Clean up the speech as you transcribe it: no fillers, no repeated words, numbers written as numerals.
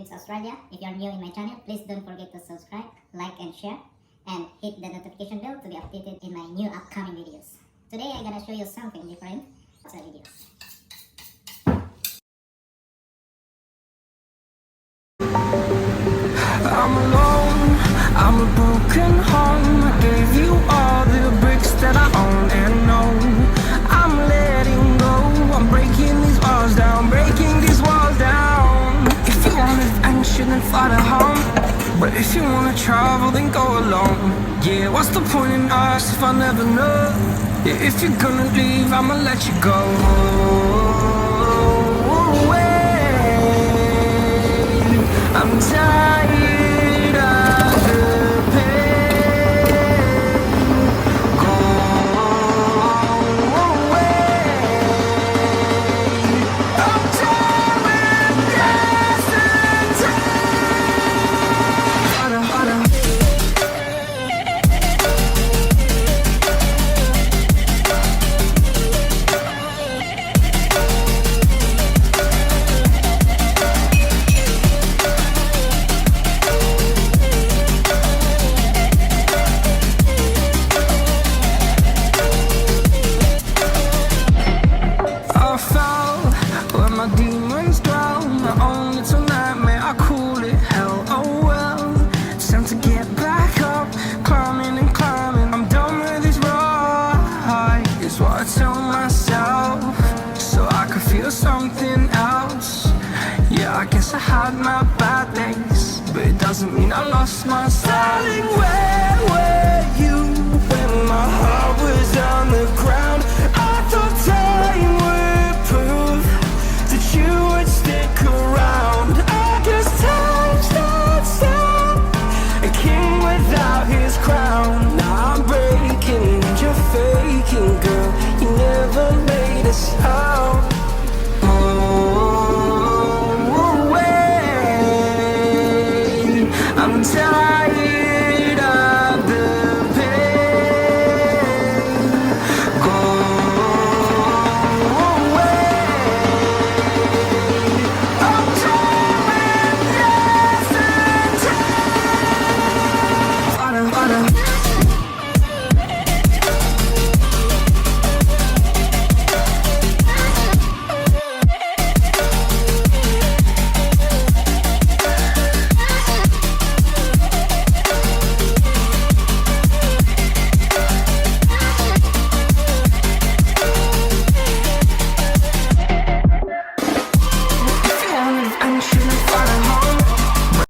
Philippines, Australia. If you're new in my channel, please don't forget to subscribe, like and share, and hit the notification bell to be updated in my new upcoming videos. Today I'm gonna show you something different. Watch the videos. I'm alone, I'm a broken home. I gave you all the bricks that I own and know. I'm letting go, I'm breaking these walls down, breaking these walls down. If you want adventure, then fly to home. But if you wanna travel, then go alone. Yeah, what's the point in us if I never know? Yeah, if you're gonna leave, I'ma let you go. I'm tired of the pain. Go away. I'm tired of dancing harder, harder. My demons dwell, my own little nightmare, I call it hell, oh well. It's time to get back up, climbing and climbing. I'm done with this ride, is what I tell myself, so I could feel something else. Yeah, I guess I had my bad days, but it doesn't mean I lost my style. Darling, where were you